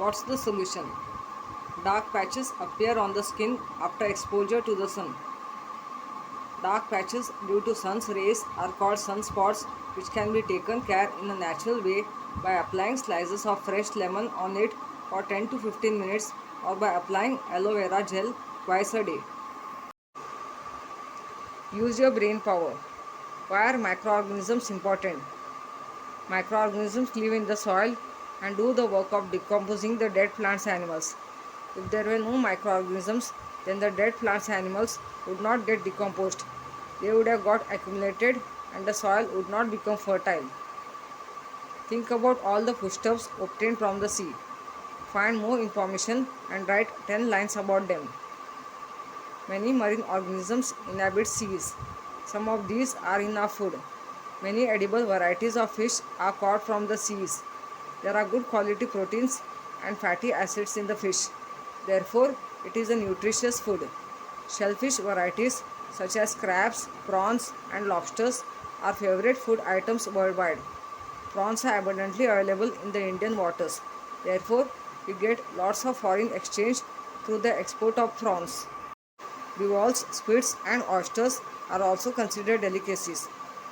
What's the solution? Dark patches appear on the skin after exposure to the sun. Dark patches due to sun's rays are called sunspots, which can be taken care in a natural way by applying slices of fresh lemon on it for 10 to 15 minutes or by applying aloe vera gel twice a day. Use your brain power. Why are microorganisms important? Microorganisms live in the soil and do the work of decomposing the dead plants and animals. If there were no microorganisms, then the dead plants and animals would not get decomposed. They would have got accumulated and the soil would not become fertile. Think about all the foodstuffs obtained from the sea. Find more information and write 10 lines about them. Many marine organisms inhabit seas. Some of these are in our food. Many edible varieties of fish are caught from the seas. There are good quality proteins and fatty acids in the fish. Therefore, it is a nutritious food. Shellfish varieties such as crabs, prawns, and lobsters are favorite food items worldwide. Prawns are abundantly available in the Indian waters. Therefore, we get lots of foreign exchange through the export of prawns. Bivalves, squids, and oysters are also considered delicacies.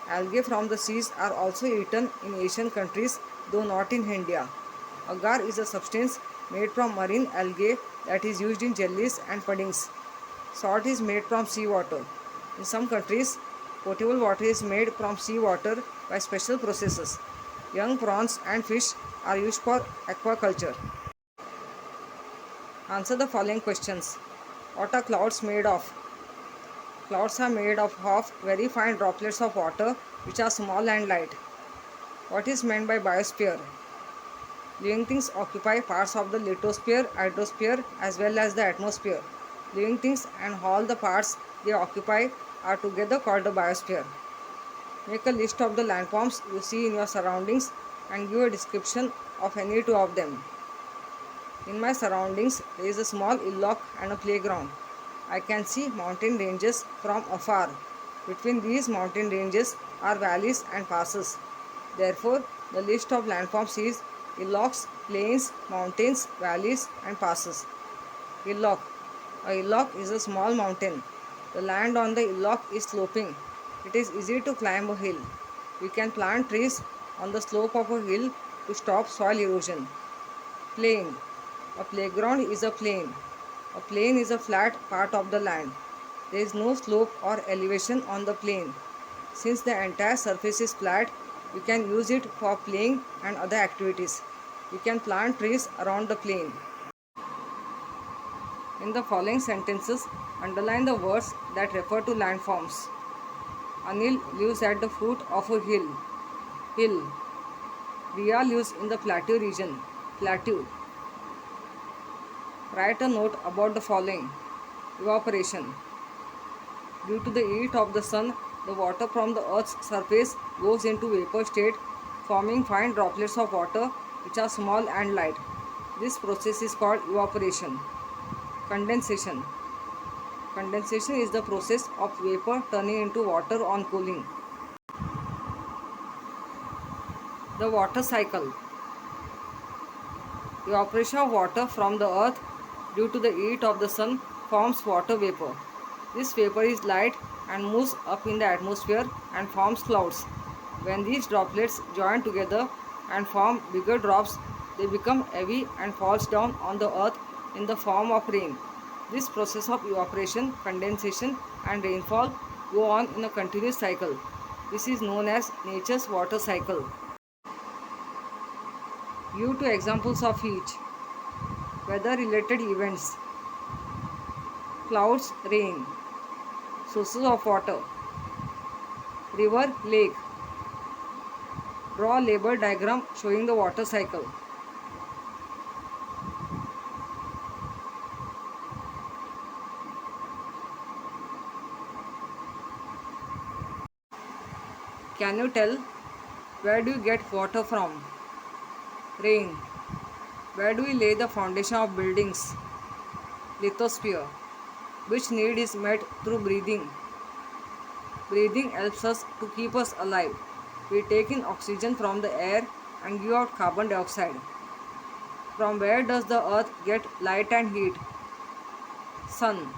Algae from the seas are also eaten in Asian countries, though not in India. Agar is a substance made from marine algae that is used in jellies and puddings. Salt is made from seawater. In some countries, potable water is made from seawater by special processes. Young prawns and fish are used for aquaculture. Answer the following questions. What are clouds made of? Clouds are made of very fine droplets of water which are small and light. What is meant by biosphere? Living things occupy parts of the lithosphere, hydrosphere as well as the atmosphere. Living things and all the parts they occupy are together called the biosphere. Make a list of the landforms you see in your surroundings and give a description of any two of them. In my surroundings, there is a small hillock and a playground. I can see mountain ranges from afar. Between these mountain ranges are valleys and passes. Therefore, the list of landforms is hillocks, plains, mountains, valleys, and passes. Hillock. A hillock is a small mountain. The land on the hillock is sloping. It is easy to climb a hill. We can plant trees on the slope of a hill to stop soil erosion. Plain. A playground is a plain. A plain is a flat part of the land. There is no slope or elevation on the plain. Since the entire surface is flat, we can use it for playing and other activities. We can plant trees around the plain. In the following sentences, underline the words that refer to landforms. Anil lives at the foot of a hill. Hill. Riya lives in the plateau region. Plateau. Write a note about the following. Evaporation. Due to the heat of the sun, the water from the earth's surface goes into vapor state, forming fine droplets of water which are small and light. This process is called evaporation. Condensation. Condensation is the process of vapor turning into water on cooling. The water cycle. Evaporation of water from the earth due to the heat of the sun forms water vapor. This vapor is light and moves up in the atmosphere and forms clouds. When these droplets join together and form bigger drops, they become heavy and falls down on the earth in the form of rain. This process of evaporation, condensation and rainfall go on in a continuous cycle. This is known as nature's water cycle. Give two examples of each. Weather related events. Clouds, rain. Sources of water. River, lake. Draw a label diagram showing the water cycle. Can you tell where do you get water from? Rain. Where do we lay the foundation of buildings? Lithosphere. Which need is met through breathing? Breathing helps us to keep us alive. We take in oxygen from the air and give out carbon dioxide. From where does the earth get light and heat? Sun.